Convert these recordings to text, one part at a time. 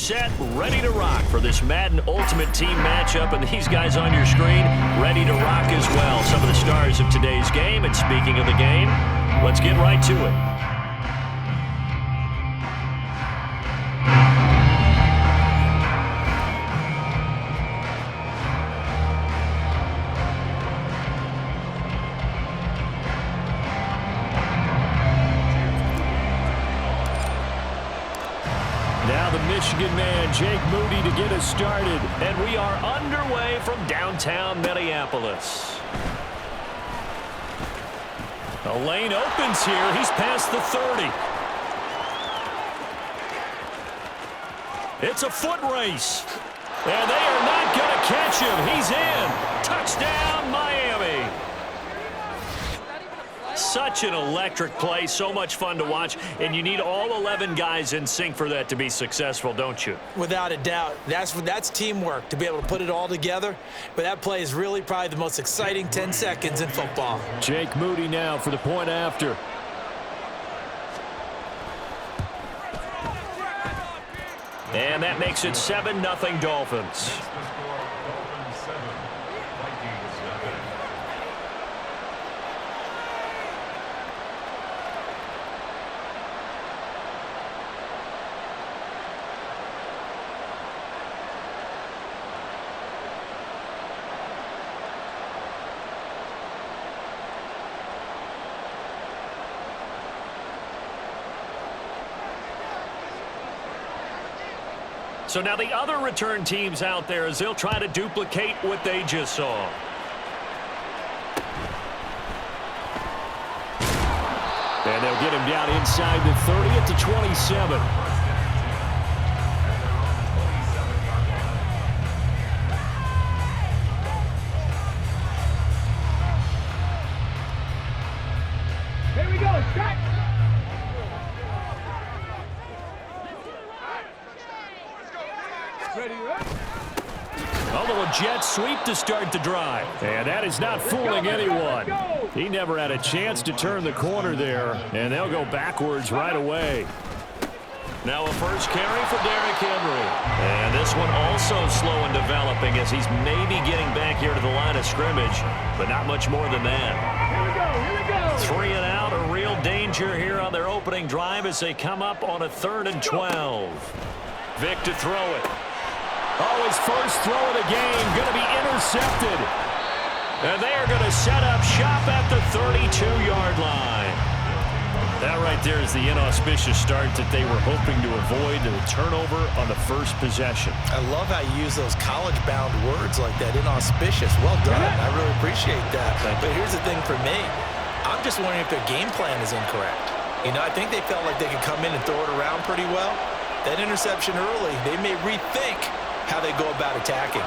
set, ready to rock for this Madden Ultimate Team matchup. And these guys on your screen, ready to rock as well. Some of the stars of today's game. And speaking of the game, let's get right to it. Now the Michigan man, Jake Moody, to get us started. And we are underway from downtown Minneapolis. The lane opens here. He's past the 30. It's a foot race. And they are not going to catch him. He's in. Touchdown, Miami. Such an electric play, so much fun to watch, and you need all 11 guys in sync for that to be successful, don't you? Without a doubt. That's teamwork, to be able to put it all together. But that play is really probably the most exciting 10 seconds in football. Jake Moody now for the point after. And that makes it 7-0 Dolphins. So now the other return teams out there as they'll try to duplicate what they just saw. And they'll get him down inside the 30 at the 27. Here we go, strike! A little jet sweep to start the drive. And that is not fooling anyone. He never had a chance to turn the corner there, and they'll go backwards right away. Now a first carry for Derrick Henry. And this one also slow in developing as he's maybe getting back here to the line of scrimmage, but not much more than that. Here we go, 3 and out, a real danger here on their opening drive as they come up on a 3rd and 12. Vic to throw it. Oh, his first throw of the game going to be intercepted. And they are going to set up shop at the 32-yard line. That right there is the inauspicious start that they were hoping to avoid, the turnover on the first possession. I love how you use those college-bound words like that, inauspicious. Well done. I really appreciate that. But here's the thing for me. I'm just wondering if their game plan is incorrect. You know, I think they felt like they could come in and throw it around pretty well. That interception early, they may rethink how they go about attacking.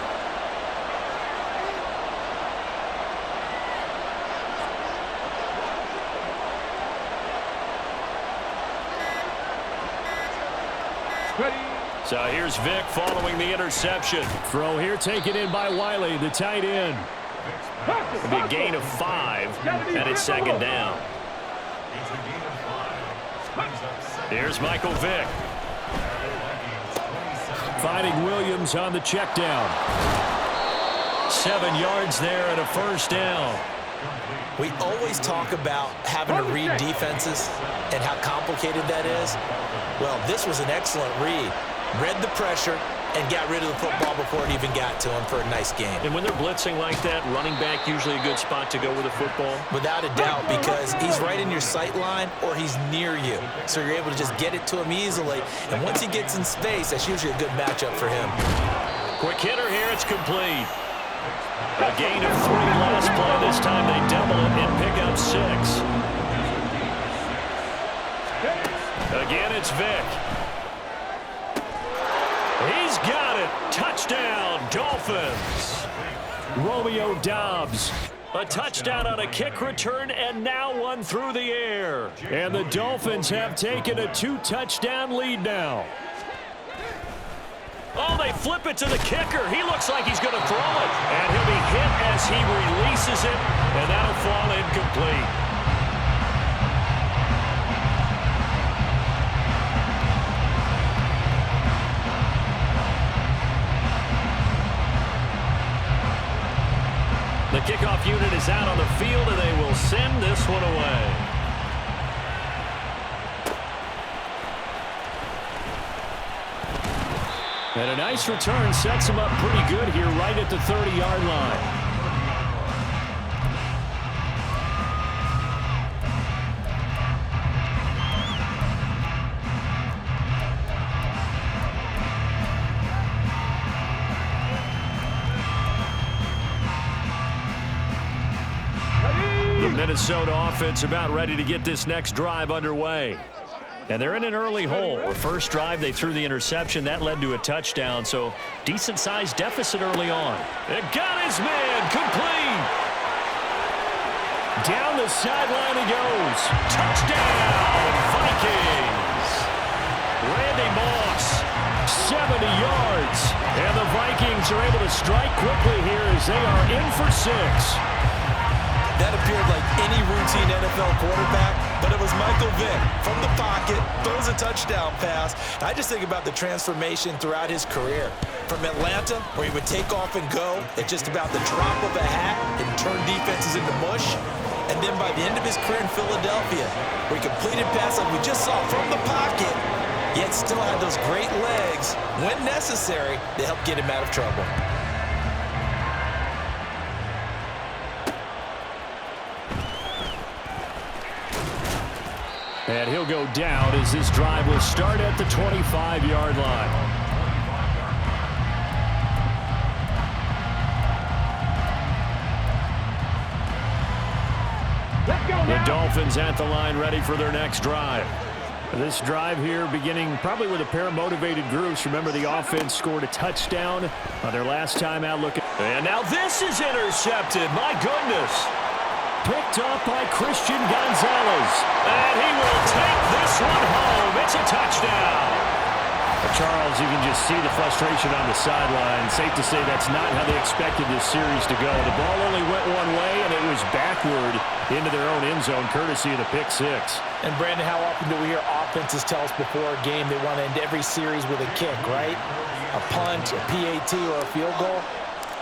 So here's Vic following the interception. Throw here taken in by Wiley, the tight end. It'll be a gain of 5, and it's 2nd down. Here's Michael Vick. Finding Williams on the check down. 7 yards there and a first down. We always talk about having to read defenses and how complicated that is. Well, this was an excellent read. Read the pressure and got rid of the football before it even got to him for a nice game. And when they're blitzing like that, running back usually a good spot to go with a football? Without a doubt, because he's right in your sight line or he's near you. So you're able to just get it to him easily. And once he gets in space, that's usually a good matchup for him. Quick hitter here, it's complete. A gain of 3 last play. This time they double it and pick up 6. Again, it's Vic. He's got it. Touchdown, Dolphins. Romeo Doubs. A touchdown on a kick return, and now one through the air. And the Dolphins have taken a 2-touchdown lead now. Oh, they flip it to the kicker. He looks like he's going to throw it. And he'll be hit as he releases it, and that'll fall incomplete. kickoff unit is out on the field, and they will send this one away. And a nice return sets him up pretty good here right at the 30-yard line. The Minnesota offense about ready to get this next drive underway. And they're in an early hole. The first drive, they threw the interception. That led to a touchdown, so decent-sized deficit early on. It got his man complete. Down the sideline he goes. Touchdown, Vikings. Randy Moss, 70 yards. And the Vikings are able to strike quickly here as they are in for 6. That appeared like any routine NFL quarterback, but it was Michael Vick from the pocket, throws a touchdown pass. I just think about the transformation throughout his career. From Atlanta, where he would take off and go at just about the drop of a hat and turn defenses into mush. And then by the end of his career in Philadelphia, where he completed passes like we just saw from the pocket, yet still had those great legs, when necessary, to help get him out of trouble. And he'll go down as this drive will start at the 25-yard line. The Dolphins at the line ready for their next drive. This drive here beginning probably with a pair of motivated groups. Remember, the offense scored a touchdown on their last time out looking. And now this is intercepted. My goodness. Picked up by Christian Gonzalez. And he will take this one home. It's a touchdown. Charles, you can just see the frustration on the sideline. Safe to say that's not how they expected this series to go. The ball only went one way, and it was backward into their own end zone, courtesy of the pick six. And, Brandon, how often do we hear offenses tell us before a game they want to end every series with a kick, right? A punt, a PAT, or a field goal?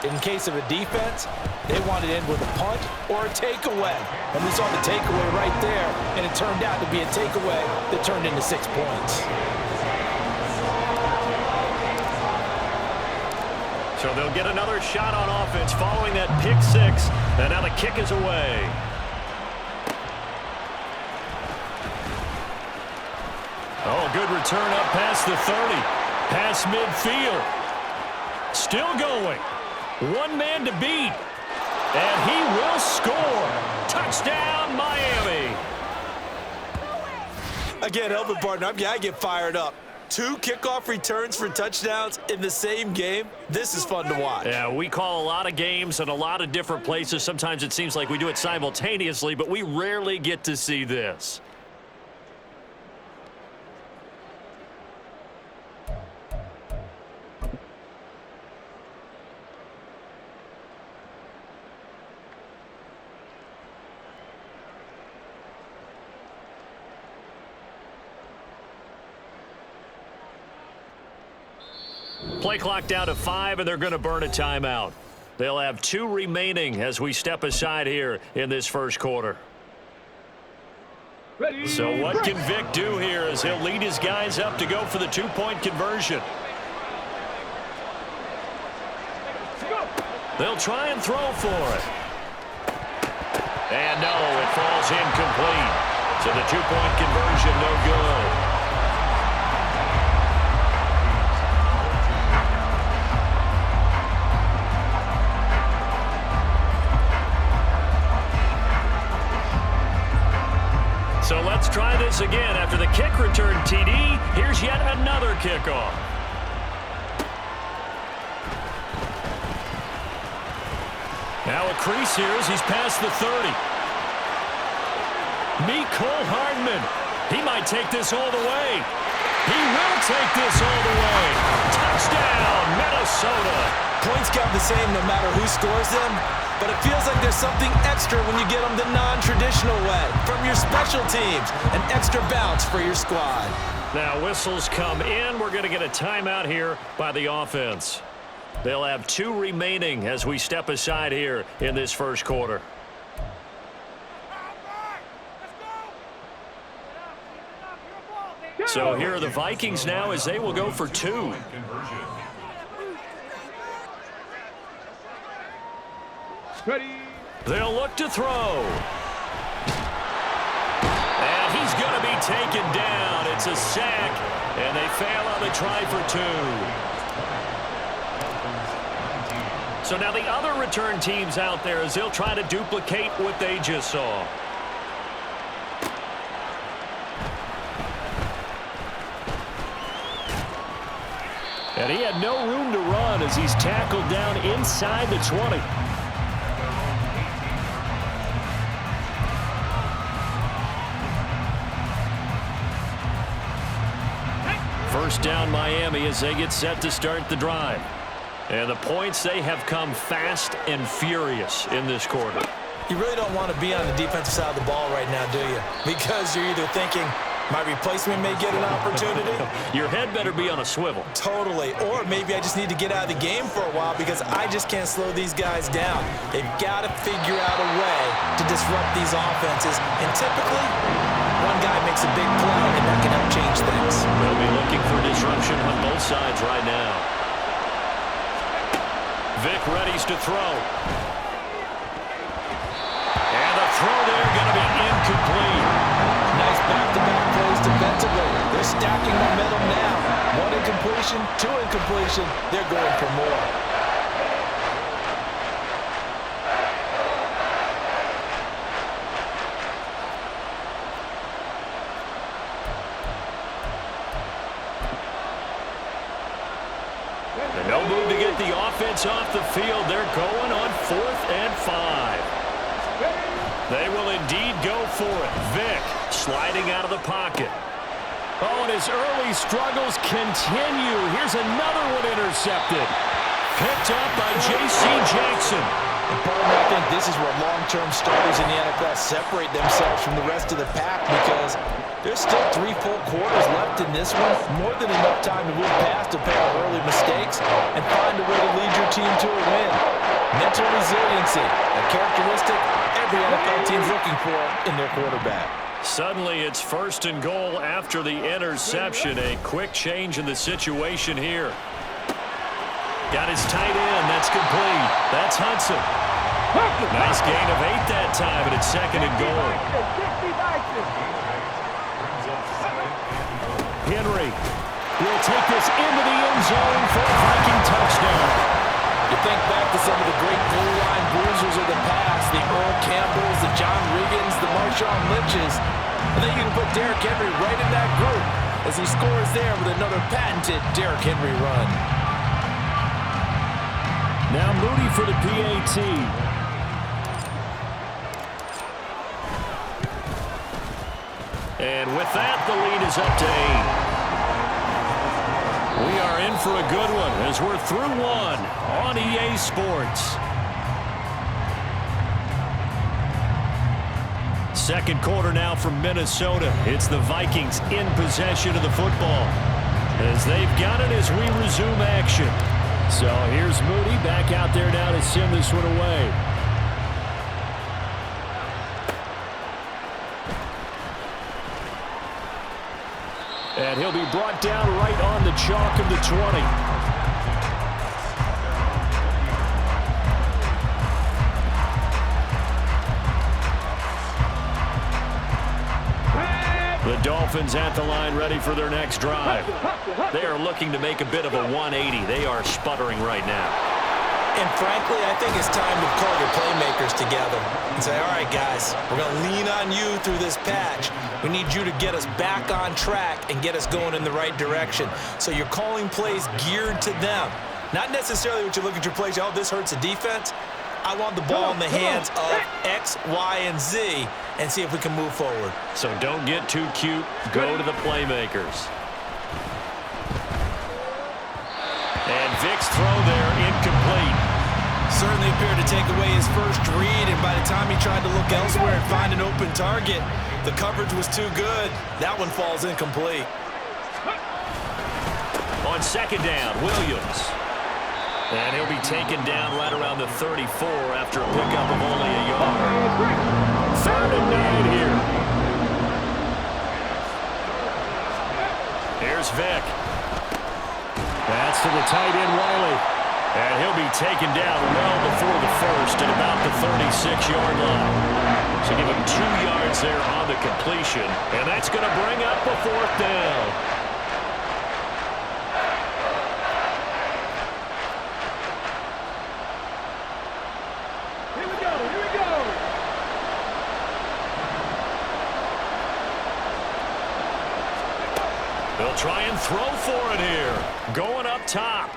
In case of a defense, they want to end with a punt or a takeaway. And we saw the takeaway right there, and it turned out to be a takeaway that turned into 6 points. So they'll get another shot on offense following that pick six, and now the kick is away. Oh, good return up past the 30. Past midfield. Still going. One man to beat. And he will score. Touchdown, Miami. Again, Elvin partner, I get fired up. 2 kickoff returns for touchdowns in the same game. This is fun to watch. Yeah, we call a lot of games in a lot of different places. Sometimes it seems like we do it simultaneously, but we rarely get to see this. Play clock down to 5, and they're going to burn a timeout. They'll have 2 remaining as we step aside here in this first quarter. So what can Vic do here as he'll lead his guys up to go for the 2-point conversion? They'll try and throw for it. And no, it falls incomplete. So the 2-point conversion no good. So let's try this again. After the kick return TD, here's yet another kickoff. Now a crease here as he's past the 30. Meet Cole Hardman. He might take this all the way. He will take this all the way. Touchdown, Minnesota. Points count the same no matter who scores them, but it feels like there's something extra when you get them the non-traditional way. From your special teams, an extra bounce for your squad. Now whistles come in. We're going to get a timeout here by the offense. They'll have 2 remaining as we step aside here in this first quarter. So here are the Vikings now as they will go for 2. Ready. They'll look to throw. And he's going to be taken down. It's a sack, and they fail on the try for 2. So now the other return teams out there as they'll try to duplicate what they just saw. And he had no room to run as he's tackled down inside the 20. First down Miami as they get set to start the drive. And the points, they have come fast and furious in this quarter. You really don't want to be on the defensive side of the ball right now, do you? Because you're either thinking, my replacement may get an opportunity. Your head better be on a swivel. Totally. Or maybe I just need to get out of the game for a while because I just can't slow these guys down. They've got to figure out a way to disrupt these offenses. And typically, one guy makes a big play, and that can help change things. They'll be looking for disruption on both sides right now. Vic readies to throw. And the throw there going to be incomplete. Nice back-to-back plays defensively. They're stacking momentum now. 1 incompletion, 2 incompletion. They're going for more. And no move to get the offense off the field. They're going on 4th and 5. They will indeed go for it. Vic sliding out of the pocket. Oh, and his early struggles continue. Here's another one intercepted. Picked up by J.C. Jackson. And partner, I think this is where long-term starters in the NFL separate themselves from the rest of the pack because there's still 3 full quarters left in this one. More than enough time to move past a pair of early mistakes and find a way to lead your team to a win. Mental resiliency, a characteristic every NFL team's looking for in their quarterback. Suddenly it's 1st and goal after the interception. A quick change in the situation here. Got his tight end. That's complete. That's Hudson. Nice gain of 8 that time, and it's 2nd and goal. Henry will take this into the end zone for a Viking touchdown. You think back to some of the great goal line bruisers of the past, the Earl Campbells, the John Riggins, the Marshawn Lynches. I think you can put Derrick Henry right in that group as he scores there with another patented Derrick Henry run. Now Moody for the PAT. And with that, the lead is up to 8. We are in for a good one as we're through 1 on EA Sports. Second quarter now from Minnesota. It's the Vikings in possession of the football as they've got it as we resume action. So here's Moody back out there now to send this one away. And he'll be brought down right on the chalk of the 20. The Dolphins at the line ready for their next drive. They are looking to make a bit of a 180. They are sputtering right now. And frankly, I think it's time to call your playmakers together and say, all right, guys, we're going to lean on you through this patch. We need you to get us back on track and get us going in the right direction. So you're calling plays geared to them. Not necessarily what you look at your plays, oh, this hurts the defense. I want the ball in the hands of X, Y, and Z and see if we can move forward. So don't get too cute. Go to the playmakers. And Vic's throw there incomplete. Certainly appeared to take away his first read, and by the time he tried to look elsewhere and find an open target, the coverage was too good. That one falls incomplete. On 2nd down, Williams. And he'll be taken down right around the 34 after a pickup of only a yard. 3rd and 9 here. Here's Vick. That's to the tight end, Wiley. And he'll be taken down well before the first at about the 36-yard line. So give him 2 yards there on the completion. And that's going to bring up a 4th down. They'll try and throw for it here. Going up top.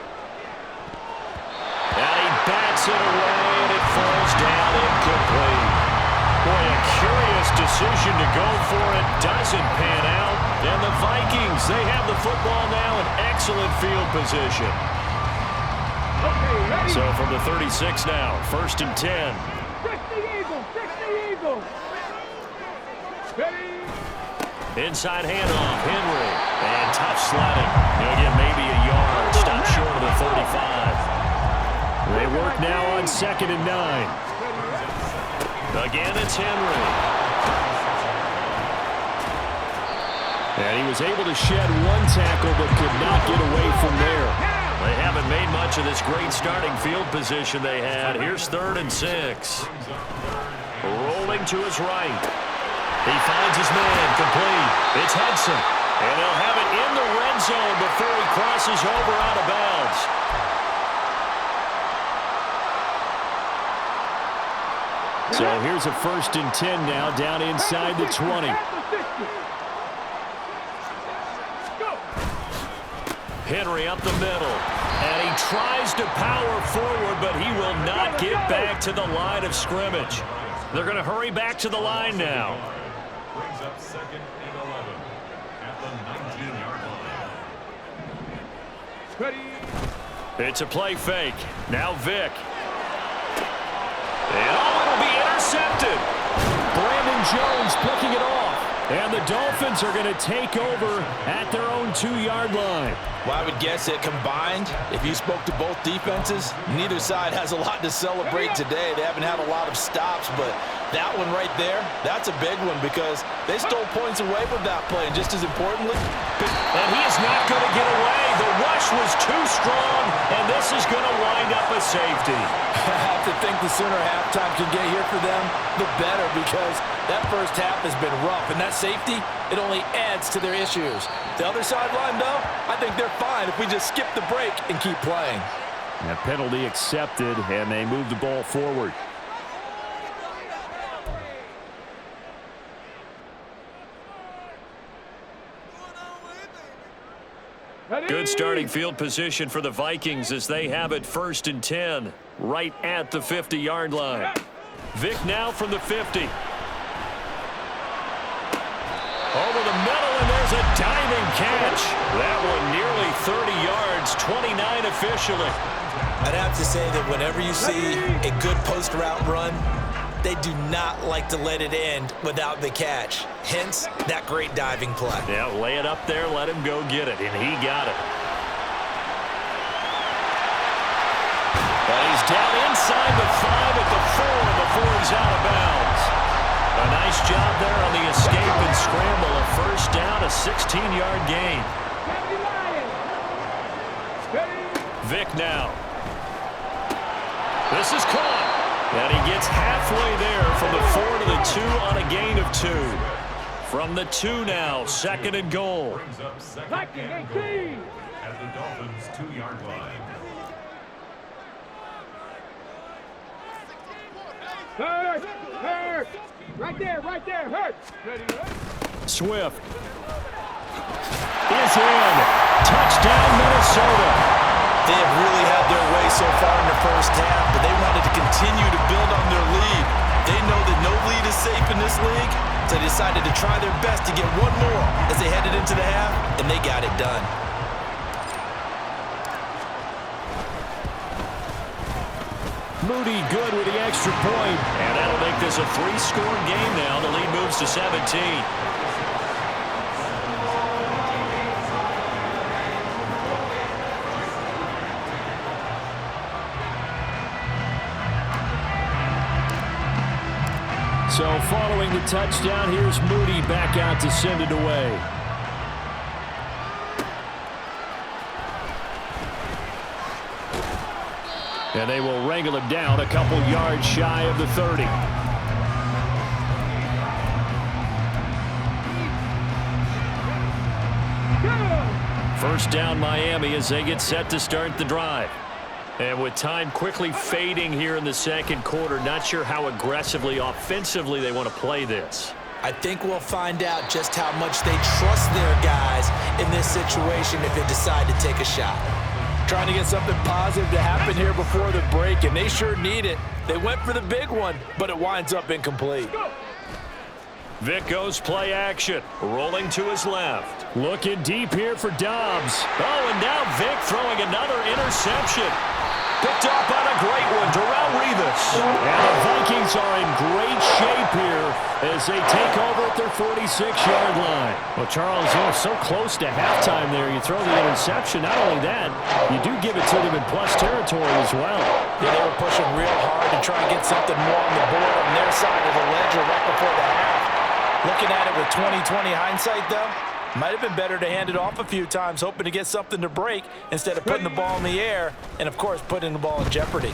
And he bats it away, and it falls down incomplete. Boy, a curious decision to go for it. Doesn't pan out. And the Vikings, they have the football now in excellent field position. So from the 36 now, 1st and 10. Fix the Eagles! Fix the Eagles! Ready? Inside handoff, Henry. And tough sledding. He'll get maybe a yard. Stop short of the 35. They work now on 2nd and 9. Again, it's Henry. And he was able to shed 1 tackle but could not get away from there. They haven't made much of this great starting field position they had. Here's 3rd and 6. Rolling to his right. He finds his man, complete. It's Hudson. And they'll have it in the red zone before he crosses over out of bounds. So here's a 1st and 10 now, down inside the 20. Henry up the middle. And he tries to power forward, but he will not get back to the line of scrimmage. They're going to hurry back to the line now. Brings up 2nd and 11 at the 19-yard line. Ready? It's a play fake. Now Vick. And it'll be intercepted. Brandon Jones picking it off. And the Dolphins are going to take over at their own 2-yard line. Well, I would guess that combined, if you spoke to both defenses, neither side has a lot to celebrate today. They haven't had a lot of stops, but that one right there, that's a big one because they stole points away from that play. And just as importantly, and he is not going to get away. The rush was too strong, and this is going to wind up a safety. I have to think the sooner halftime can get here for them, the better, because that first half has been rough, and that safety, it only adds to their issues. The other sideline, though, I think they're fine if we just skip the break and keep playing. That penalty accepted, and they move the ball forward. Good starting field position for the Vikings as they have it 1st and 10, right at the 50-yard line. Vick now from the 50. Over the middle, and there's a diving catch. That one nearly 30 yards, 29 officially. I'd have to say that whenever you see a good post route run, they do not like to let it end without the catch. Hence, that great diving play. Yeah, lay it up there, let him go get it, and he got it. And he's down inside the 5 at the 4 before he's out of bounds. A nice job there on the escape and scramble. A 1st down, a 16-yard gain. Vick now. This is caught. And he gets halfway there from the 4 to the 2 on a gain of 2. From the 2 now, 2nd and goal. Brings up 2nd and goal at the Dolphins' 2-yard line. Hurt! Right there, hurt! Ready? Swift is in. Touchdown, Minnesota. They have really had their way so far in the first half, but they wanted to continue to build on their lead. They know that no lead is safe in this league, so they decided to try their best to get one more as they headed into the half, and they got it done. Moody good with the extra point. And that'll make this a 3-score game now. The lead moves to 17. So following the touchdown, here's Moody back out to send it away. And they will wrangle him down a couple yards shy of the 30. First down Miami as they get set to start the drive. And with time quickly fading here in the second quarter, not sure how aggressively, offensively they want to play this. I think we'll find out just how much they trust their guys in this situation if they decide to take a shot. Trying to get something positive to happen here before the break, and they sure need it. They went for the big one, but it winds up incomplete. Vick goes play action, rolling to his left. Looking deep here for Dobbs. Oh, and now Vick throwing another interception. Picked off on a great one, Darrelle Revis. And the Vikings are in great shape here as they take over at their 46-yard line. Well, Charles, so close to halftime there. You throw the interception. Not only that, you do give it to them in plus territory as well. Yeah, they were pushing real hard to try and get something more on the board on their side of the ledger right before the half. Looking at it with 20/20 hindsight, though, might have been better to hand it off a few times, hoping to get something to break instead of putting the ball in the air and, of course, putting the ball in jeopardy.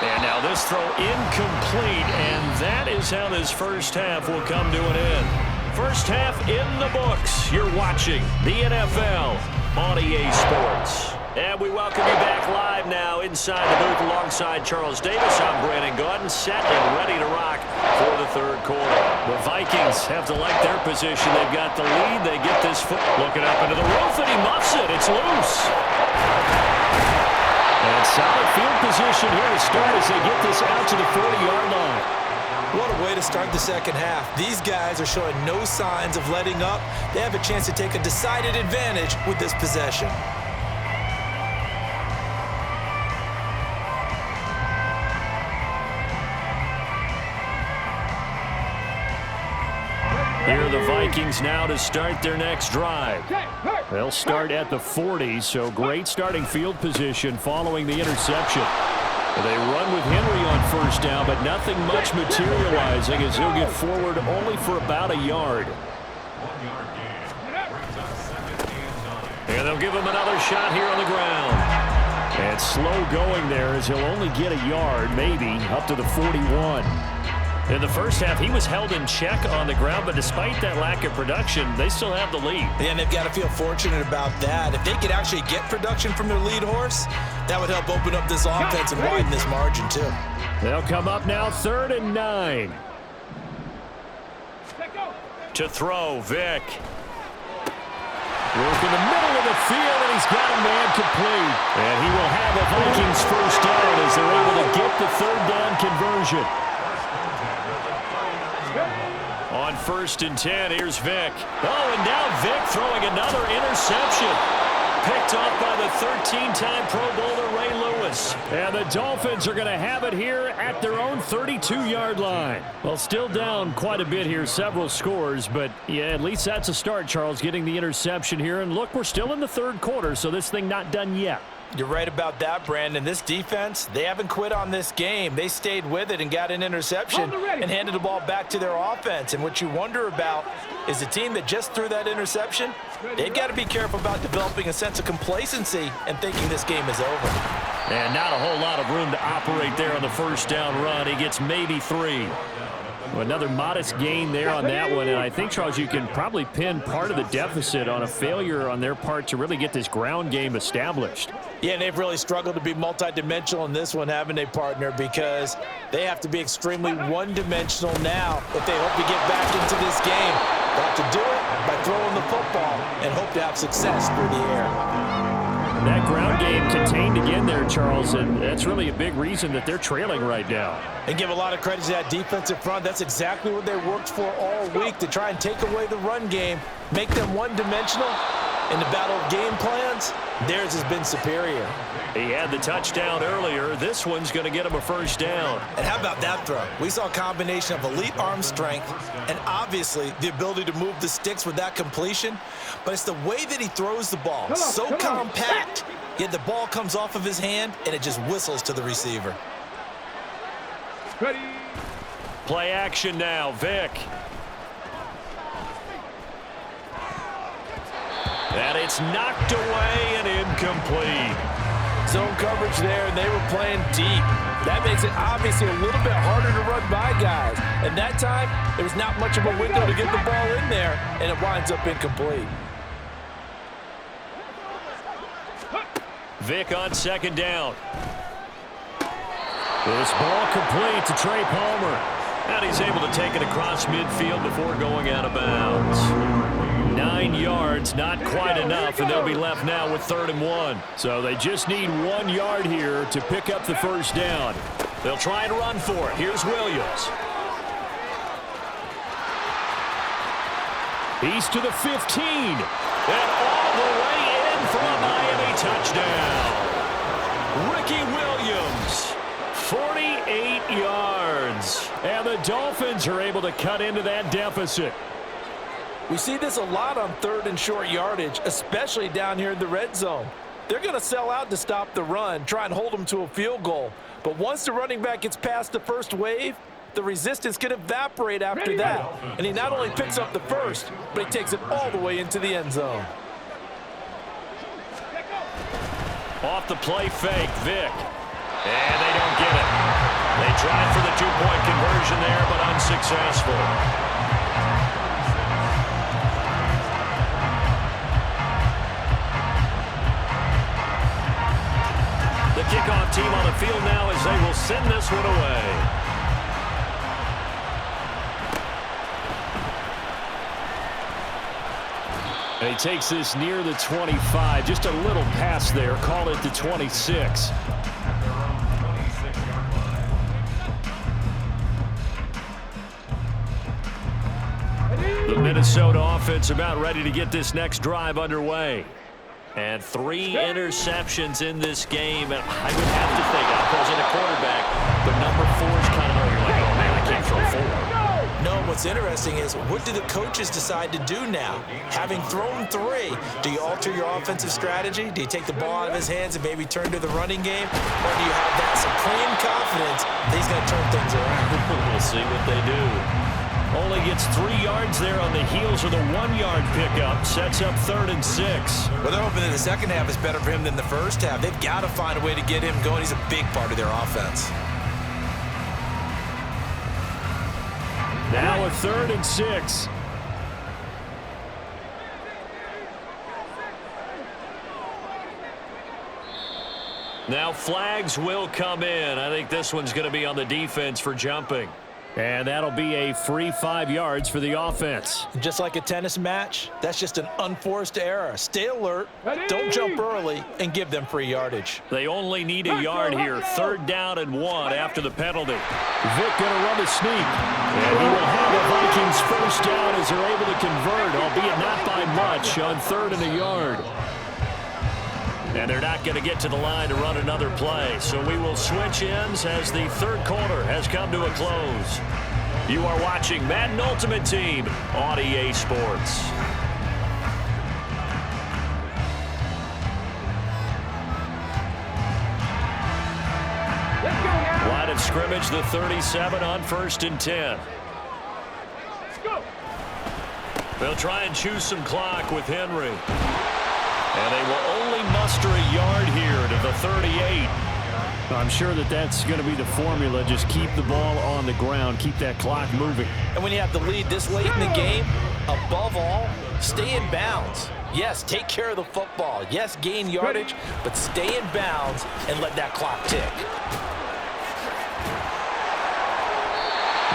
And now this throw incomplete, and that is how this first half will come to an end. First half in the books. You're watching the NFL on EA Sports. And we welcome you back live now inside the booth alongside Charles Davis. I'm Brandon Gaudin, set and ready to rock for the third quarter. The Vikings have to like their position. They've got the lead. They get this foot looking up into the roof, and he muffs it. It's loose. And solid field position here to start as they get this out to the 40-yard line. What a way to start the second half. These guys are showing no signs of letting up. They have a chance to take a decided advantage with this possession. Here are the Vikings now to start their next drive. They'll start at the 40, so great starting field position following the interception. They run with Henry on first down, but nothing much materializing as he'll get forward only for about a yard. 1 yard gain. Brings up second and 9. And they'll give him another shot here on the ground. And slow going there as he'll only get a yard, maybe, up to the 41. In the first half, he was held in check on the ground, but despite that lack of production, they still have the lead. And they've got to feel fortunate about that. If they could actually get production from their lead horse, that would help open up this offense and widen this margin, too. They'll come up now 3rd and 9. To throw, Vick. Work in the middle of the field, and he's got a man complete. And he will have a Vikings first down as they're able to get the 3rd down conversion. On 1st and 10, here's Vick. Oh, and now Vick throwing another interception. Picked off by the 13-time Pro Bowler Ray Lewis. And the Dolphins are going to have it here at their own 32-yard line. Well, still down quite a bit here, several scores, but yeah, at least that's a start, Charles, getting the interception here. And look, we're still in the 3rd quarter, so this thing not done yet. You're right about that, Brandon. This defense, they haven't quit on this game. They stayed with it and got an interception and handed the ball back to their offense. And what you wonder about is the team that just threw that interception, they've got to be careful about developing a sense of complacency and thinking this game is over. And not a whole lot of room to operate there on the first down run. He gets maybe 3. Another modest gain there on that one, and I think, Charles, you can probably pin part of the deficit on a failure on their part to really get this ground game established. Yeah, and they've really struggled to be multidimensional in this one, haven't they, partner? Because they have to be extremely one-dimensional now if they hope to get back into this game. They have to do it by throwing the football and hope to have success through the air. That ground game contained again there, Charles, and that's really a big reason that they're trailing right now. And give a lot of credit to that defensive front. That's exactly what they worked for all week, to try and take away the run game, make them one-dimensional. In the battle of game plans, theirs has been superior. He had the touchdown earlier. This one's going to get him a first down. And how about that throw? We saw a combination of elite arm strength and obviously the ability to move the sticks with that completion. But it's the way that he throws the ball. So compact, yet the ball comes off of his hand and it just whistles to the receiver. Ready. Play action now, Vic. And it's knocked away and incomplete. Zone coverage there, and they were playing deep. That makes it obviously a little bit harder to run by guys. And that time, there was not much of a window to get the ball in there, and it winds up incomplete. Vic on second down. This ball complete to Trey Palmer. And he's able to take it across midfield before going out of bounds. 9 yards, not quite enough, and they'll be left now with 3rd and 1. So they just need 1 yard here to pick up the first down. They'll try and run for it. Here's Williams. He's to the 15. And all the way in for a Miami touchdown. Ricky Williams, 48 yards. And the Dolphins are able to cut into that deficit. We see this a lot on 3rd and short yardage, especially down here in the red zone. They're going to sell out to stop the run, try and hold them to a field goal. But once the running back gets past the first wave, the resistance can evaporate after that. And he not only picks up the first, but he takes it all the way into the end zone. Off the play fake, Vic. And they don't get it. They tried for the 2-point conversion there, but unsuccessful. The kickoff team on the field now as they will send this one away. And he takes this near the 25. Just a little pass there. Call it the 26. The Minnesota offense about ready to get this next drive underway. And 3 interceptions in this game. And I would have to think, I wasn't a quarterback, but number 4 is kind of where you're like, oh man, I can't throw 4. No, what's interesting is what do the coaches decide to do now? Having thrown 3, do you alter your offensive strategy? Do you take the ball out of his hands and maybe turn to the running game? Or do you have that supreme confidence that he's going to turn things around? We'll see what they do. Only gets 3 yards there on the heels of the 1-yard pickup. Sets up 3rd and 6. Well, they're hoping that the second half is better for him than the first half. They've got to find a way to get him going. He's a big part of their offense. Now a 3rd and 6. Now flags will come in. I think this one's going to be on the defense for jumping. And that'll be a free 5 yards for the offense. Just like a tennis match, that's just an unforced error. Stay alert, don't jump early, and give them free yardage. They only need a yard here. 3rd down and 1 after the penalty. Vic going to run the sneak. And he will have the Vikings first down as they're able to convert, albeit not by much, on 3rd and a yard. And they're not going to get to the line to run another play. So we will switch ends as the 3rd quarter has come to a close. You are watching Madden Ultimate Team on EA Sports. Line of scrimmage, the 37 on 1st and 10. They'll try and choose some clock with Henry. And they will only muster a yard here to the 38. I'm sure that that's going to be the formula. Just keep the ball on the ground. Keep that clock moving. And when you have the lead this late in the game, above all, stay in bounds. Yes, take care of the football. Yes, gain yardage, but stay in bounds and let that clock tick.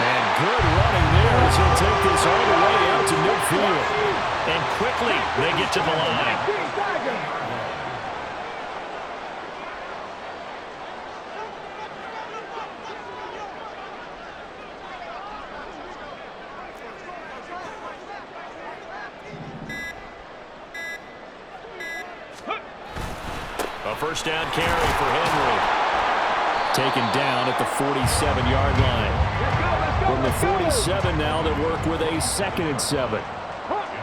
And good running there as he'll take this all the way out to midfield. And quickly, they get to the line. A first down carry for Henry. Taken down at the 47-yard line. From the 47 now, they work with a 2nd and 7.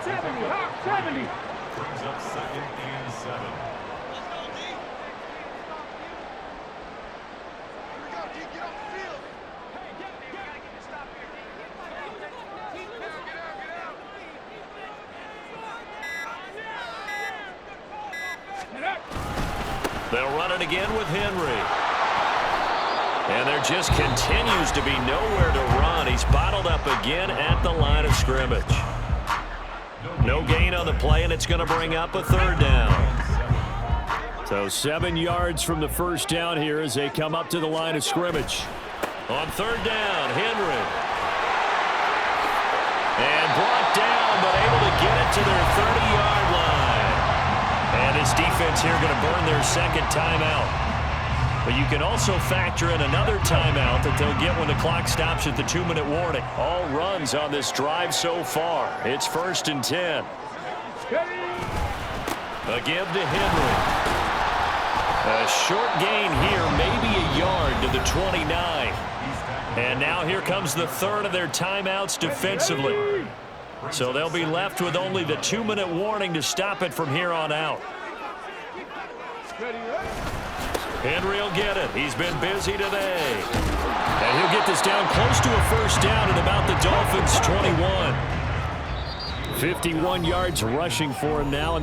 70. Brings up 2nd and 7. They'll run it again with Henry. And there just continues to be nowhere to run. He's bottled up again at the line of scrimmage. No gain on the play, and it's going to bring up a third down. So 7 yards from the first down here as they come up to the line of scrimmage. On third down, Henry. And brought down, but able to get it to their 30-yard line. And this defense here going to burn their second timeout. But you can also factor in another timeout that they'll get when the clock stops at the 2-minute warning. All runs on this drive so far. It's 1st and 10. A give to Henry. A short gain here, maybe a yard to the 29. And now here comes the third of their timeouts defensively. So they'll be left with only the 2-minute warning to stop it from here on out. Henry will get it. He's been busy today. And he'll get this down close to a first down at about the Dolphins' 21. 51 yards rushing for him now.